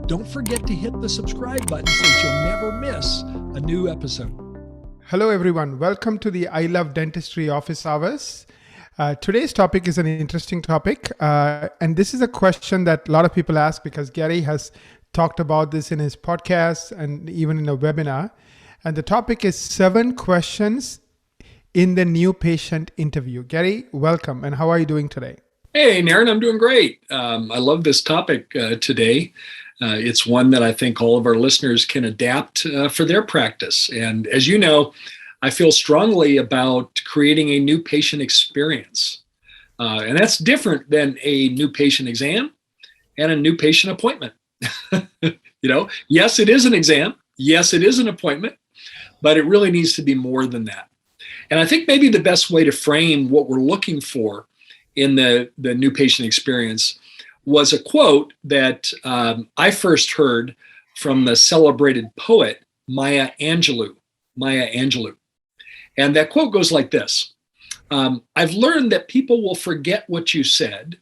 Don't forget to hit the subscribe button so that you'll never miss a new episode. Hello, everyone. Welcome to the I Love Dentistry office hours. Today's topic is an interesting topic. And this is a question that a lot of people ask because Gary has talked about this in his podcast and even in a webinar. And the topic is 7 questions in the new patient interview. Gary, welcome. And how are you doing today? Hey, Naren, I'm doing great. I love this topic today. It's one that I think all of our listeners can adapt for their practice. And as you know, I feel strongly about creating a new patient experience. And that's different than a new patient exam and a new patient appointment. Yes, it is an exam. Yes, it is an appointment, but it really needs to be more than that. And I think maybe the best way to frame what we're looking for in the new patient experience was a quote that I first heard from the celebrated poet Maya Angelou. And that quote goes like this. I've learned that people will forget what you said,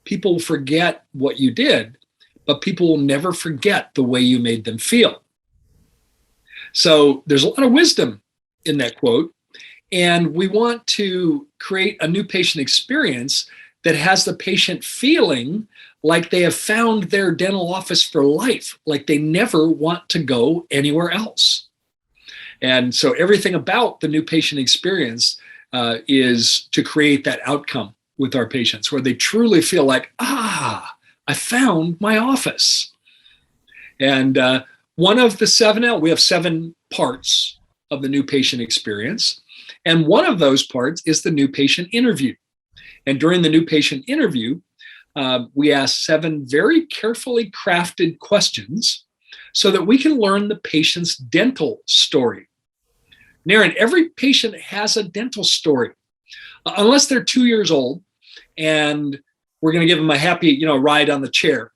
people will forget what you did, but people will never forget the way you made them feel. So there's a lot of wisdom in that quote. And we want to create a new patient experience that has the patient feeling like they have found their dental office for life, like they never want to go anywhere else. And so everything about the new patient experience is to create that outcome with our patients where they truly feel like, I found my office. And one of the 7, we have 7 parts of the new patient experience. And one of those parts is the new patient interview. And during the new patient interview, we ask 7 very carefully crafted questions so that we can learn the patient's dental story. Naren, every patient has a dental story, unless they're 2 years old and we're going to give them a happy, ride on the chair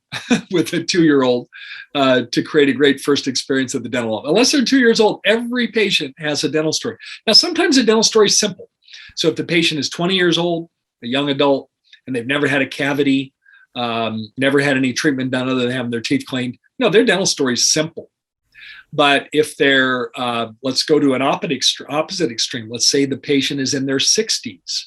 with a 2-year-old to create a great first experience of the dental office. Unless they're 2 years old, every patient has a dental story. Now, sometimes a dental story is simple. So if the patient is 20 years old, a young adult, and they've never had a cavity, never had any treatment done other than having their teeth cleaned, their dental story is simple. But if they're, let's go to an opposite extreme. Let's say the patient is in their 60s,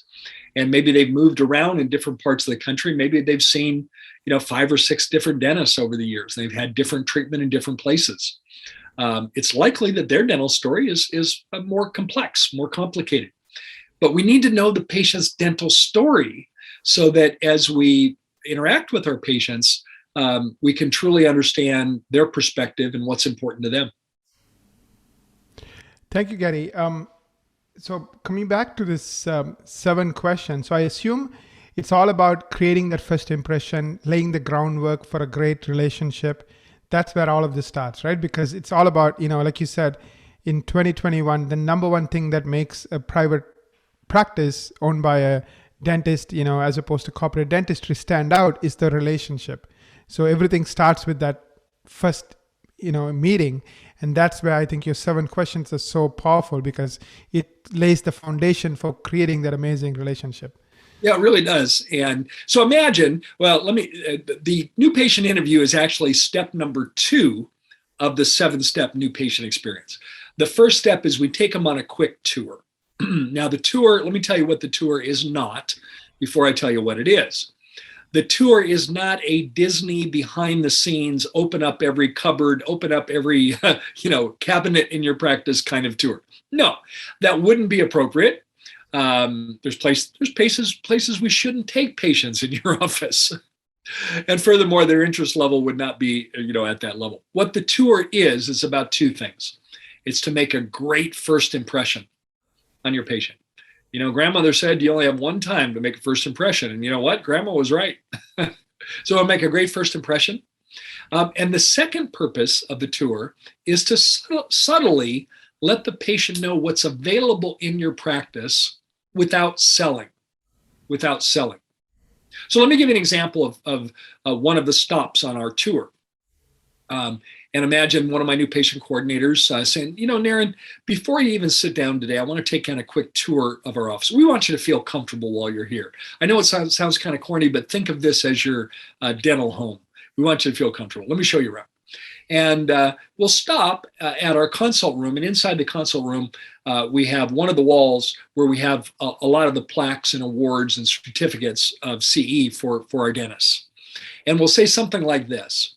and maybe they've moved around in different parts of the country. Maybe they've seen, 5 or 6 different dentists over the years. They've had different treatment in different places. It's likely that their dental story is more complex, more complicated. But we need to know the patient's dental story so that as we interact with our patients, we can truly understand their perspective and what's important to them. Thank you, Gary. So coming back to this 7 questions, so I assume it's all about creating that first impression, laying the groundwork for a great relationship. That's where all of this starts, right? Because it's all about, like you said, in 2021, the number one thing that makes a private practice owned by a dentist, as opposed to corporate dentistry stand out is the relationship. So everything starts with that first, meeting. And that's where I think your 7 questions are so powerful because it lays the foundation for creating that amazing relationship. Yeah, it really does. And so imagine, the new patient interview is actually step number 2 of the 7-step new patient experience. The first step is we take them on a quick tour. Now the tour, let me tell you what the tour is not before I tell you what it is. The tour is not a Disney behind the scenes, open up every cupboard, open up every, cabinet in your practice kind of tour. No, that wouldn't be appropriate. There's places we shouldn't take patients in your office. And furthermore, their interest level would not be, at that level. What the tour is about 2 things. It's to make a great first impression on your patient. Grandmother said you only have one time to make a first impression. And you know what? Grandma was right. So I'll make a great first impression. And the second purpose of the tour is to subtly let the patient know what's available in your practice without selling. So let me give you an example of one of the stops on our tour. And imagine one of my new patient coordinators saying, Naren, before you even sit down today, I want to take kind of a quick tour of our office. We want you to feel comfortable while you're here. I know it sounds kind of corny, but think of this as your dental home. We want you to feel comfortable. Let me show you around. And we'll stop at our consult room. And inside the consult room, we have one of the walls where we have a lot of the plaques and awards and certificates of CE for our dentists. And we'll say something like this.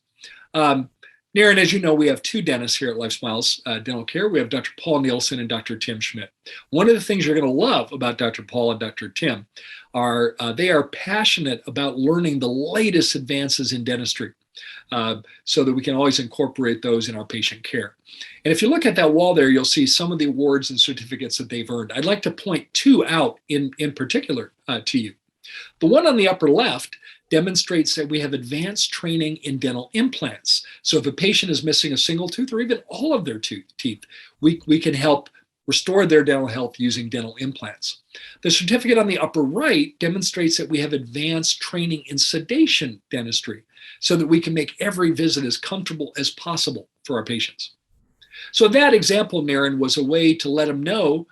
Naren, as you know, we have two dentists here at Life Smiles Dental Care. We have Dr. Paul Nielsen and Dr. Tim Schmidt. One of the things you're going to love about Dr. Paul and Dr. Tim are they are passionate about learning the latest advances in dentistry so that we can always incorporate those in our patient care. And if you look at that wall there, you'll see some of the awards and certificates that they've earned. I'd like to point two out in particular to you. The one on the upper left demonstrates that we have advanced training in dental implants. So if a patient is missing a single tooth or even all of their teeth, we can help restore their dental health using dental implants. The certificate on the upper right demonstrates that we have advanced training in sedation dentistry so that we can make every visit as comfortable as possible for our patients. So that example, Naren, was a way to let them know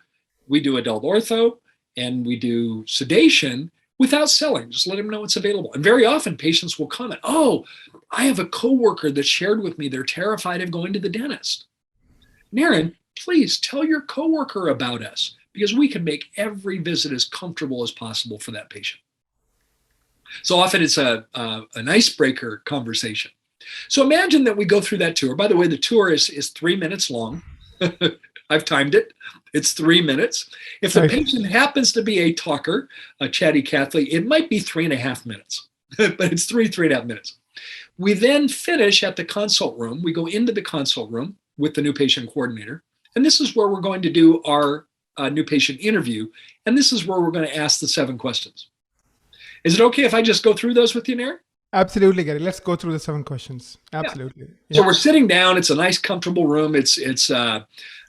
we do adult ortho and we do sedation without selling. Just let them know it's available. And very often patients will comment, oh, I have a coworker that shared with me they're terrified of going to the dentist. Naren, please tell your coworker about us because we can make every visit as comfortable as possible for that patient. So often it's an icebreaker conversation. So imagine that we go through that tour. By the way, the tour is 3 minutes long. I've timed it. It's 3 minutes. If the patient happens to be a talker, a chatty Cathy, it might be 3.5 minutes, but it's 3.5 minutes. We then finish at the consult room. We go into the consult room with the new patient coordinator. And this is where we're going to do our new patient interview. And this is where we're going to ask the 7 questions. Is it okay if I just go through those with you, Naren? Absolutely, Gary. Let's go through the 7 questions. Absolutely. Yeah. So we're sitting down. It's a nice, comfortable room. It's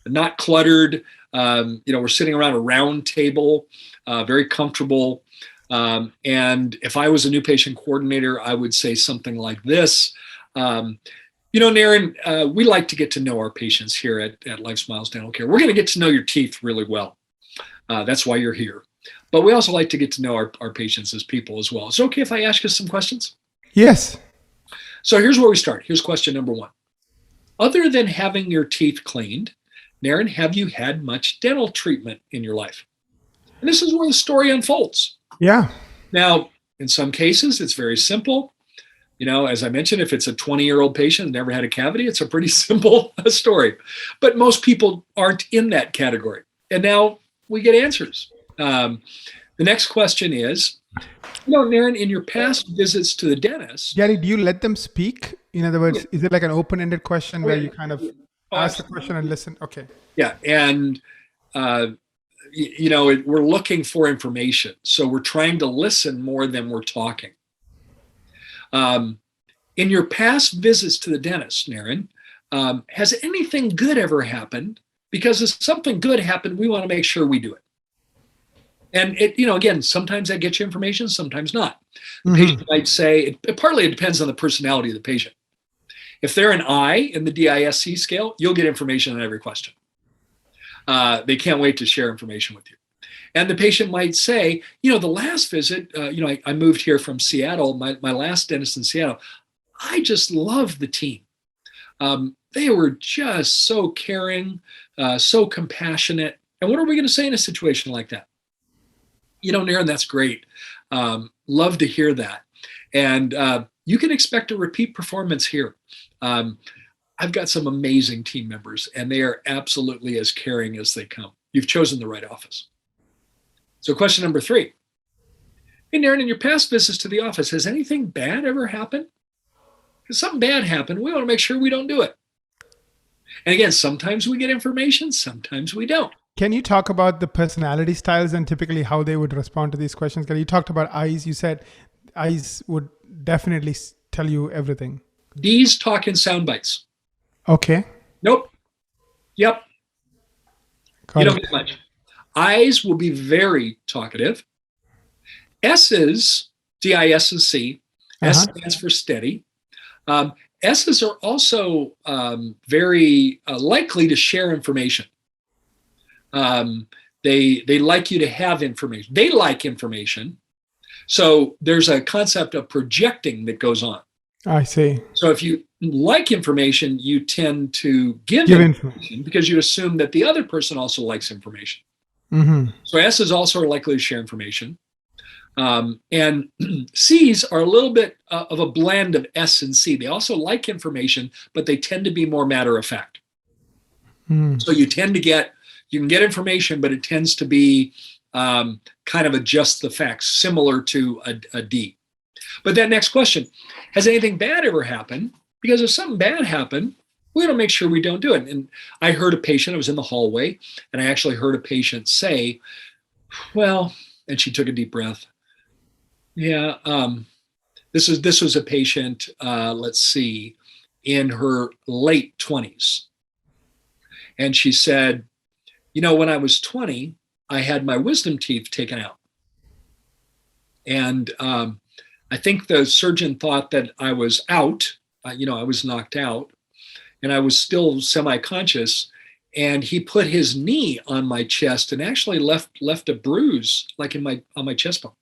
not cluttered. We're sitting around a round table, very comfortable. And if I was a new patient coordinator, I would say something like this. Naren, we like to get to know our patients here at Life Smiles Dental Care. We're going to get to know your teeth really well. That's why you're here. But we also like to get to know our patients as people as well. Is it okay if I ask you some questions? Yes. So here's where we start. Here's question number 1. Other than having your teeth cleaned, Naren, have you had much dental treatment in your life? And this is where the story unfolds. Yeah. Now, in some cases, it's very simple. As I mentioned, if it's a 20-year-old patient who never had a cavity, it's a pretty simple story. But most people aren't in that category. And now we get answers. The next question is, Naren, in your past visits to the dentist... Gary, do you let them speak? In other words, is it like an open-ended question where you kind of ask the question and listen? Okay. Yeah. And, we're looking for information. So we're trying to listen more than we're talking. In your past visits to the dentist, Naren, has anything good ever happened? Because if something good happened, we want to make sure we do it. And again, sometimes that gets you information, sometimes not. The patient might say, partly it depends on the personality of the patient. If they're an I in the DISC scale, you'll get information on every question. They can't wait to share information with you. And the patient might say, the last visit, I moved here from Seattle, my last dentist in Seattle, I just loved the team. They were just so caring, so compassionate. And what are we going to say in a situation like that? Naren, that's great. Love to hear that. And you can expect a repeat performance here. I've got some amazing team members, and they are absolutely as caring as they come. You've chosen the right office. So question number 3. Hey, Naren, in your past visits to the office, has anything bad ever happened? Because something bad happened, we want to make sure we don't do it. And again, sometimes we get information, sometimes we don't. Can you talk about the personality styles and typically how they would respond to these questions? You talked about I's. You said I's would definitely tell you everything. D's talk in sound bites. Okay. Nope. Yep. You don't get much. I's will be very talkative. S's, D-I-S-C, S stands for steady. S's are also very likely to share information. They like you to have information. They like information. So there's a concept of projecting that goes on. I see. So if you like information, you tend to give Give information. information because you assume that the other person also likes information. Mm-hmm. So S's also are likely to share information. And C's are a little bit of a blend of S and C. They also like information, but they tend to be more matter of fact. So you can get information, but it tends to be kind of adjust the facts, similar to a D. But that next question, has anything bad ever happened? Because if something bad happened, we don't make sure we don't do it. And I heard a patient, I was in the hallway, and I actually heard a patient say, well, and she took a deep breath. Yeah, this was a patient, let's see, in her late 20s. And she said, when I was 20, I had my wisdom teeth taken out. And I think the surgeon thought that I was out, I was knocked out, and I was still semi-conscious. And he put his knee on my chest and actually left a bruise like on my chest bone.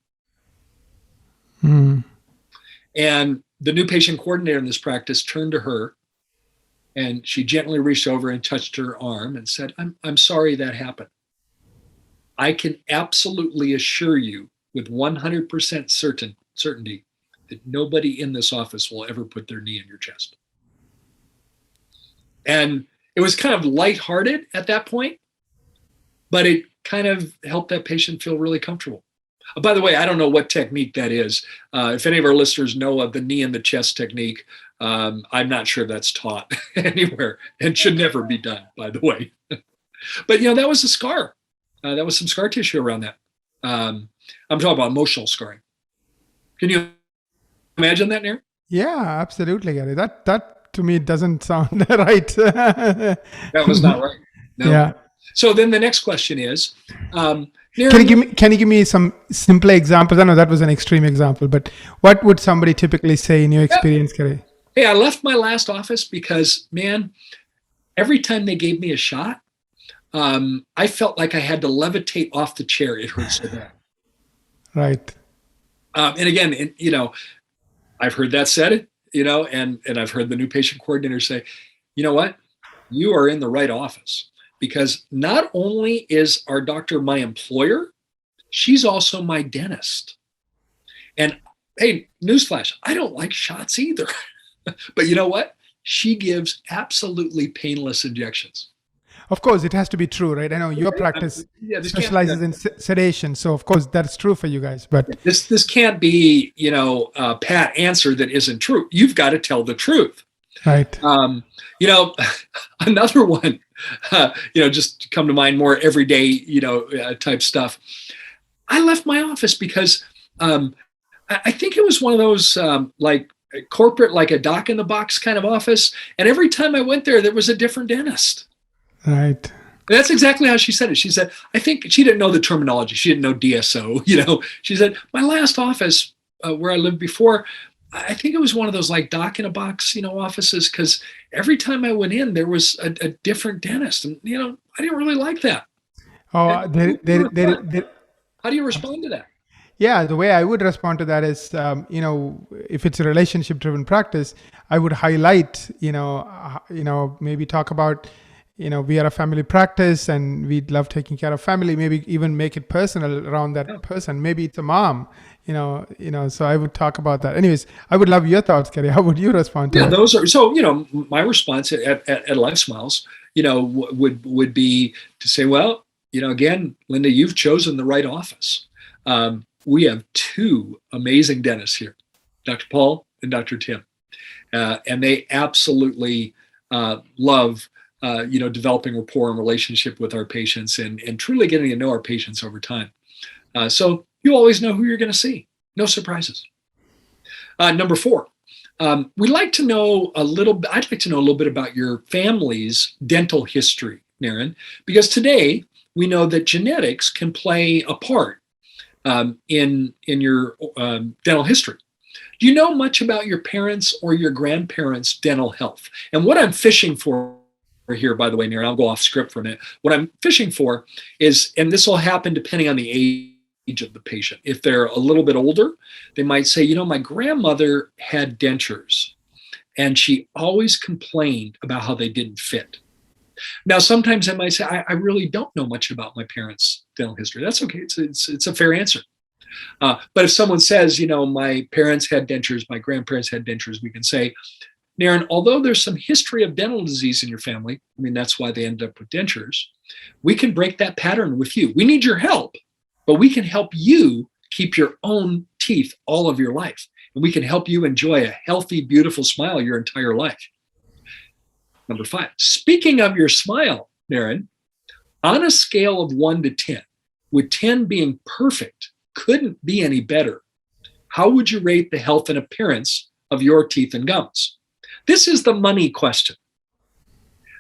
And the new patient coordinator in this practice turned to her, and she gently reached over and touched her arm and said, I'm sorry that happened. I can absolutely assure you with 100% certainty that nobody in this office will ever put their knee in your chest. And it was kind of lighthearted at that point, but it kind of helped that patient feel really comfortable. By the way, I don't know what technique that is. If any of our listeners know of the knee in the chest technique, I'm not sure that's taught anywhere and should never be done, by the way. But, that was a scar. That was some scar tissue around that. I'm talking about emotional scarring. Can you imagine that, Nair? Yeah, absolutely, Gary. That to me doesn't sound right. That was not right. No. Yeah. So then the next question is, can you give me some simple examples? I know that was an extreme example, but what would somebody typically say in your experience, Gary? Hey, I left my last office because, man, every time they gave me a shot, I felt like I had to levitate off the chair. It hurt so bad. Right. And again, I've heard that said, and I've heard the new patient coordinator say, you know what? You are in the right office, because not only is our doctor my employer, she's also my dentist. And hey, newsflash, I don't like shots either. But you know what? She gives absolutely painless injections. Of course, it has to be true, right? I know your practice specializes in sedation, so of course that's true for you guys. But this can't be, a pat answer that isn't true. You've got to tell the truth, right? Another one, just come to mind, more everyday, type stuff. I left my office because I think it was one of those like corporate, like a doc in the box kind of office, and every time I went there was a different dentist. Right. And that's exactly how she said it. She said, I think she didn't know the terminology. She didn't know DSO. She said, my last office where I lived before, I think it was one of those like doc in a box, offices, because every time I went in, there was a different dentist. And, I didn't really like that. Oh, how do you respond to that? Yeah, the way I would respond to that is, if it's a relationship-driven practice, I would highlight, maybe talk about, we are a family practice and we love taking care of family. Maybe even make it personal around that person. Maybe it's a mom, So I would talk about that. Anyways, I would love your thoughts, Gary. How would you respond to that? Those are so. My response at Life Smiles, would be to say, well, again, Linda, you've chosen the right office. We have two amazing dentists here, Dr. Paul and Dr. Tim, and they absolutely love, developing rapport and relationship with our patients and truly getting to know our patients over time. So you always know who you're going to see. No surprises. Number 4, I'd like to know a little bit about your family's dental history, Naren, because today we know that genetics can play a part in your dental history. Do you know much about your parents' or your grandparents' dental health? And what I'm fishing for here, by the way, Naren, I'll go off script for a minute. What I'm fishing for is, and this will happen depending on the age of the patient. If they're a little bit older, they might say, my grandmother had dentures and she always complained about how they didn't fit. Now, sometimes I might say, I really don't know much about my parents' dental history. That's okay. It's a fair answer. But if someone says, my parents had dentures, my grandparents had dentures, we can say, Naren, although there's some history of dental disease in your family, I mean, that's why they ended up with dentures, we can break that pattern with you. We need your help, but we can help you keep your own teeth all of your life. And we can help you enjoy a healthy, beautiful smile your entire life. Number 5, speaking of your smile, Naren, on a scale of 1 to 10, with 10 being perfect, couldn't be any better, how would you rate the health and appearance of your teeth and gums? This is the money question.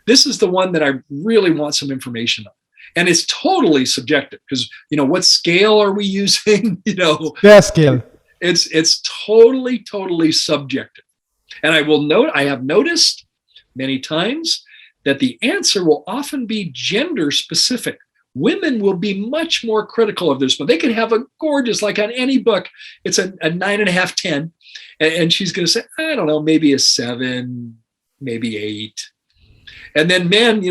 This is the one that I really want some information on. And it's totally subjective because, what scale are we using? Yeah, scale. It's totally subjective. And I have noticed many times that the answer will often be gender specific. Women will be much more critical of this one. They can have a gorgeous, like on any book, it's a 9.5, 10. And she's going to say, I don't know, maybe a 7, maybe 8. And then men,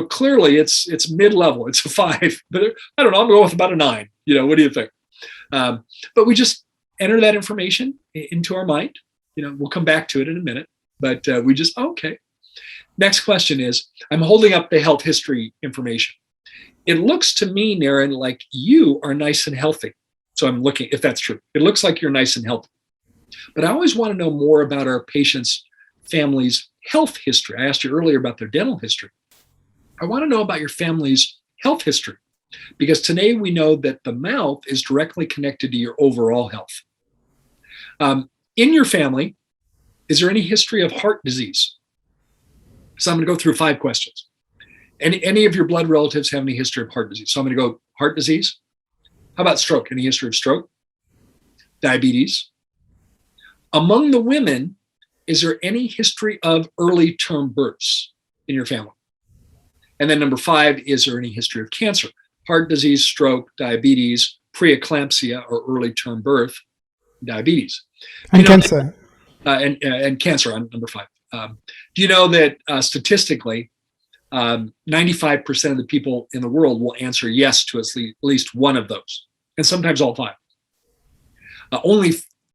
clearly it's mid-level. It's a 5, but I don't know, I'm going with about a 9. What do you think? But we just enter that information into our mind. We'll come back to it in a minute, but we just, okay. Next question is, I'm holding up the health history information. It looks to me, Naren, like you are nice and healthy. So I'm looking, if that's true, it looks like you're nice and healthy. But I always want to know more about our patients' family's health history. I asked you earlier about their dental history. I want to know about your family's health history because today we know that the mouth is directly connected to your overall health. In your family, is there any history of heart disease? So I'm going to go through 5 questions. Any of your blood relatives have any history of heart disease? So I'm going to go heart disease. How about stroke? Any history of stroke? Diabetes? Among the women, is there any history of early term births in your family? And then number 5, is there any history of cancer? Heart disease, stroke, diabetes, preeclampsia, or early term birth, diabetes. And cancer. And cancer on number 5. Do you know that statistically, 95% of the people in the world will answer yes to at least one of those, and sometimes all 5. Only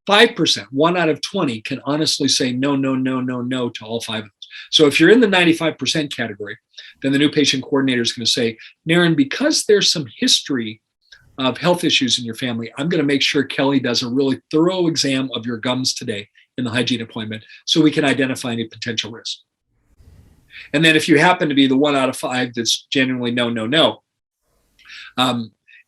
5%, 1 out of 20, can honestly say no to all 5 of those. So if you're in the 95% category, then the new patient coordinator is going to say, Naren, because there's some history of health issues in your family, I'm going to make sure Kelly does a really thorough exam of your gums today in the hygiene appointment so we can identify any potential risk. And then if you happen to be the 1 out of 5 that's genuinely no,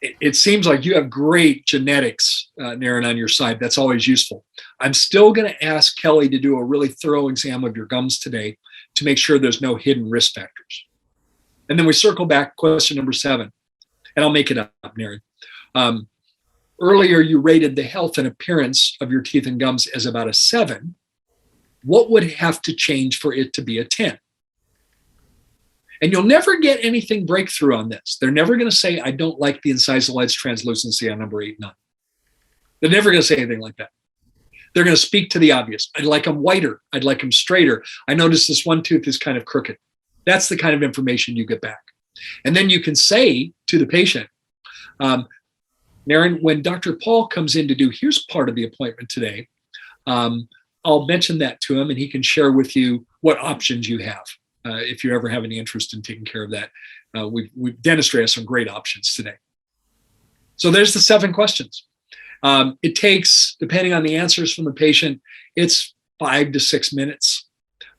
it seems like you have great genetics, Naren, on your side. That's always useful. I'm still going to ask Kelly to do a really thorough exam of your gums today to make sure there's no hidden risk factors. And then we circle back, question number 7, and I'll make it up, Naren. Earlier, you rated the health and appearance of your teeth and gums as about a 7. What would have to change for it to be a 10? And you'll never get anything breakthrough on this. They're never going to say, I don't like the incisal edge translucency on number 8, 9. They're never going to say anything like that. They're going to speak to the obvious. I'd like them whiter. I'd like them straighter. I noticed this one tooth is kind of crooked. That's the kind of information you get back. And then you can say to the patient, Naren, when Dr. Paul comes in to do his part of the appointment today, I'll mention that to him and he can share with you what options you have. If you ever have any interest in taking care of that. Dentistry has some great options today. So there's the 7 questions. It takes, depending on the answers from the patient, it's 5 to 6 minutes.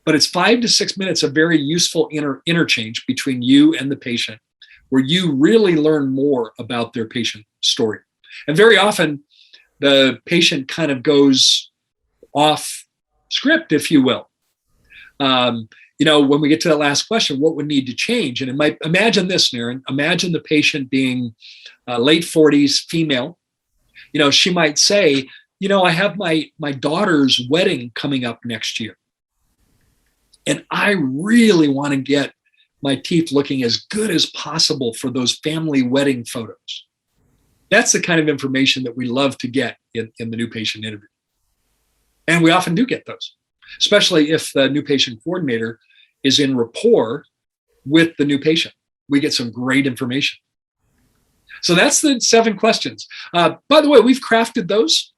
But it's 5 to 6 minutes of very useful interchange between you and the patient, where you really learn more about their patient story. And very often, the patient kind of goes off script, if you will. When we get to that last question, what would need to change? And it might, imagine this, Naren, imagine the patient being late 40s, female. She might say, I have my daughter's wedding coming up next year. And I really want to get my teeth looking as good as possible for those family wedding photos. That's the kind of information that we love to get in the new patient interview. And we often do get those. especially if the new patient coordinator is in rapport with the new patient. We get some great information. So that's the 7 questions. By the way, we've crafted those.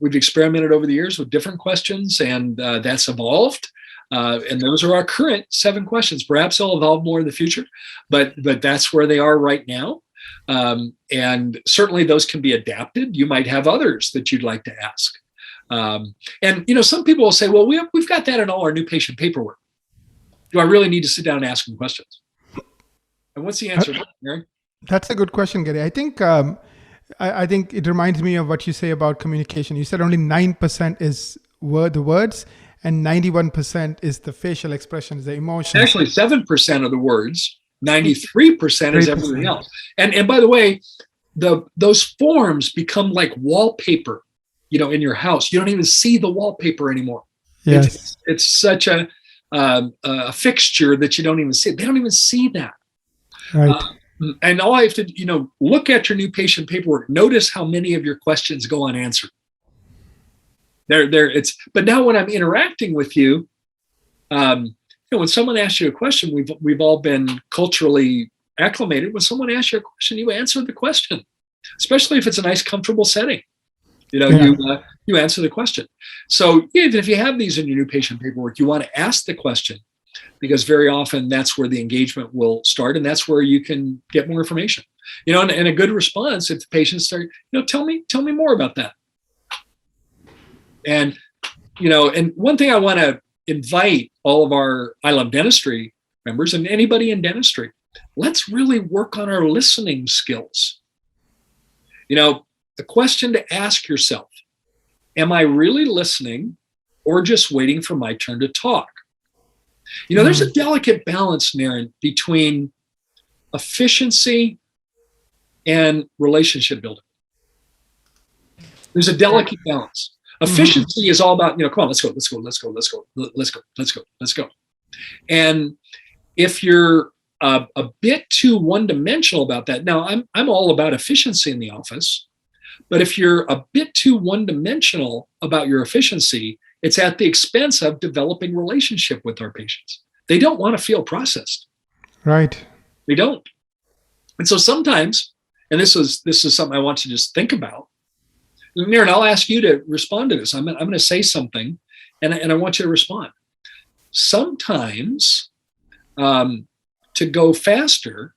We've experimented over the years with different questions, and that's evolved. And those are our current 7 questions. Perhaps they'll evolve more in the future, but that's where they are right now. And certainly those can be adapted. You might have others that you'd like to ask. And some people will say, well, we've got that in all our new patient paperwork. Do I really need to sit down and ask them questions? And what's the answer, Mary? That's a good question, Gary. I think I think it reminds me of what you say about communication. You said only 9% is the words, and 91% is the facial expressions, the emotions. Actually, 7% of the words, 93% is everything else. And by the way, those forms become like wallpaper, in your house. You don't even see the wallpaper anymore. Yes. It's such a fixture that you don't even see it. They don't even see that. Right. And all I have to, look at your new patient paperwork. Notice how many of your questions go unanswered. But now when I'm interacting with you, when someone asks you a question, we've all been culturally acclimated. When someone asks you a question, you answer the question, especially if it's a nice, comfortable setting. You answer the question. So even if you have these in your new patient paperwork, you want to ask the question, because very often that's where the engagement will start, and that's where you can get more information. And a good response, if the patients start, tell me more about that. And and one thing I want to invite all of our I Love Dentistry members and anybody in dentistry, let's really work on our listening skills. The question to ask yourself, am I really listening or just waiting for my turn to talk? There's a delicate balance, Naren, between efficiency and relationship building. There's a delicate balance. Efficiency is all about, come on, let's go. And if you're a bit too one-dimensional about that, now I'm all about efficiency in the office, but if you're a bit too one-dimensional about your efficiency, it's at the expense of developing relationship with our patients. They don't want to feel processed. Right. They don't. And so sometimes, and this is something I want to just think about, Naren, I'll ask you to respond to this. I'm going to say something, and I want you to respond. Sometimes, to go faster,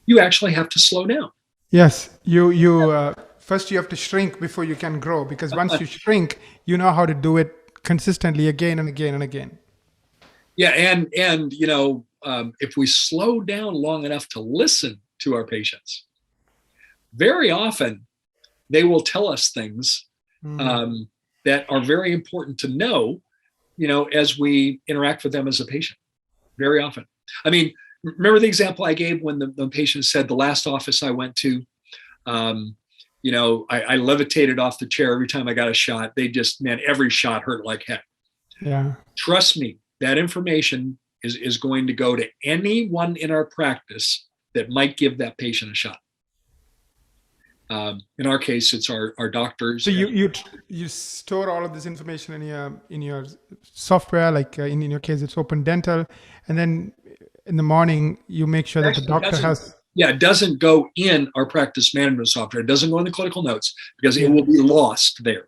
you actually have to slow down. Yes. You first you have to shrink before you can grow, because once you shrink, you know how to do it consistently again and again and again. Yeah, and if we slow down long enough to listen to our patients, very often they will tell us things that are very important to know, as we interact with them as a patient. Very often. I mean, remember the example I gave when the patient said, the last office I went to, I levitated off the chair every time I got a shot. Every shot hurt like heck. Yeah. Trust me, that information is going to go to anyone in our practice that might give that patient a shot. In our case, it's our doctors. So you store all of this information in your software, like in your case, it's Open Dental, and then in the morning you make sure that the doctor has. Yeah, it doesn't go in our practice management software. It doesn't go in the clinical notes because it will be lost there.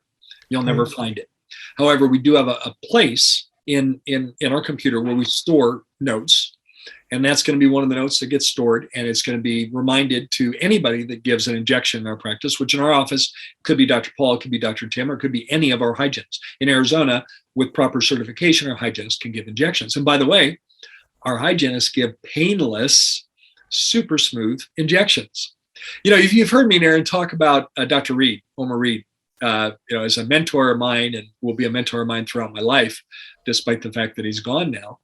You'll never find it. However, we do have a place in our computer where we store notes, and that's going to be one of the notes that gets stored, and it's going to be reminded to anybody that gives an injection in our practice, which in our office could be Dr. Paul, it could be Dr. Tim, or it could be any of our hygienists. In Arizona, with proper certification, our hygienists can give injections. And by the way, our hygienists give painless, super smooth injections. You've heard me, Naren, talk about Dr. Reed, Omar Reed, as a mentor of mine, and will be a mentor of mine throughout my life, despite the fact that he's gone now.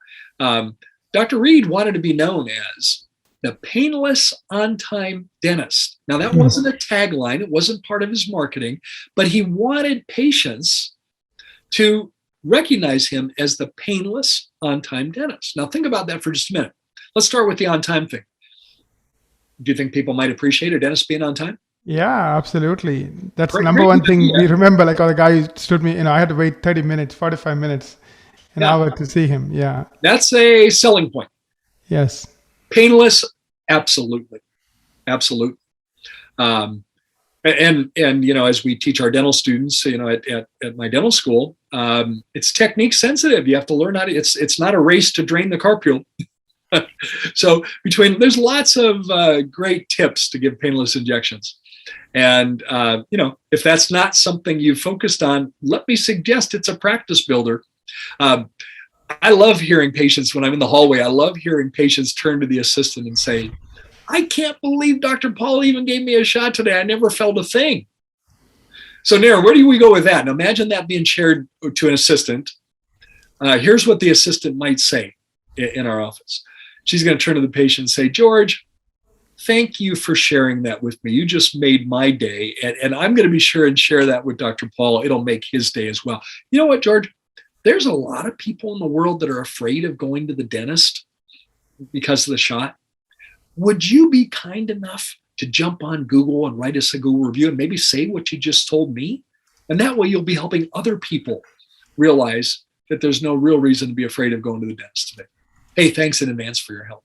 Dr. Reed wanted to be known as the painless on-time dentist. Now, that wasn't a tagline. It wasn't part of his marketing, but he wanted patients to recognize him as the painless on-time dentist. Now, think about that for just a minute. Let's start with the on-time thing. Do you think people might appreciate a dentist being on time? Yeah, absolutely. That's the number one thing we remember. Like, the guy who stood me, I had to wait 30 minutes, 45 minutes an hour to see him. Yeah. That's a selling point. Yes. Painless, absolutely, absolutely. And as we teach our dental students, at my dental school, it's technique sensitive. You have to learn how to. It's not a race to drain the carpule. So there's lots of great tips to give painless injections. And, if that's not something you focused on, let me suggest it's a practice builder. I love hearing patients when I'm in the hallway. I love hearing patients turn to the assistant and say, I can't believe Dr. Paul even gave me a shot today. I never felt a thing. So, Nara, where do we go with that? Now, imagine that being shared to an assistant. Here's what the assistant might say in our office. She's going to turn to the patient and say, George, thank you for sharing that with me. You just made my day. And I'm going to be sure and share that with Dr. Paul. It'll make his day as well. You know what, George? There's a lot of people in the world that are afraid of going to the dentist because of the shot. Would you be kind enough to jump on Google and write us a Google review and maybe say what you just told me? And that way you'll be helping other people realize that there's no real reason to be afraid of going to the dentist today. Hey, thanks in advance for your help.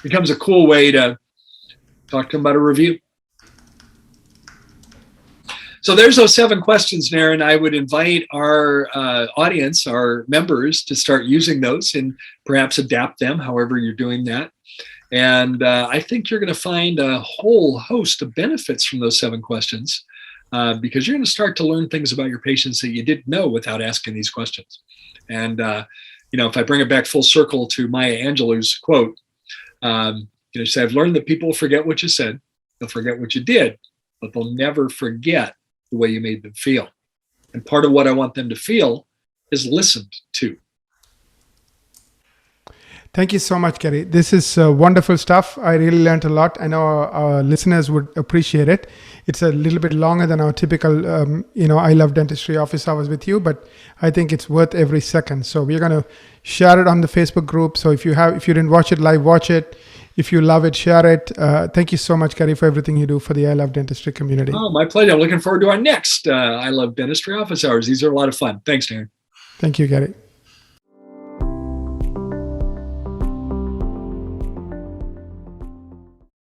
Becomes a cool way to talk to them about a review. So there's those 7 questions, Naren. I would invite our audience, our members, to start using those and perhaps adapt them however you're doing that. And I think you're going to find a whole host of benefits from those 7 questions because you're going to start to learn things about your patients that you didn't know without asking these questions. And, if I bring it back full circle to Maya Angelou's quote, she said, I've learned that people forget what you said, they'll forget what you did, but they'll never forget the way you made them feel. And part of what I want them to feel is listened to. Thank you so much, Gary. This is wonderful stuff. I really learned a lot. I know our listeners would appreciate it. It's a little bit longer than our typical, I Love Dentistry office hours with you, but I think it's worth every second. So we're going to share it on the Facebook group. So if you didn't watch it live, watch it. If you love it, share it. Thank you so much, Gary, for everything you do for the I Love Dentistry community. Oh, my pleasure. I'm looking forward to our next I Love Dentistry office hours. These are a lot of fun. Thanks, Darren. Thank you, Gary.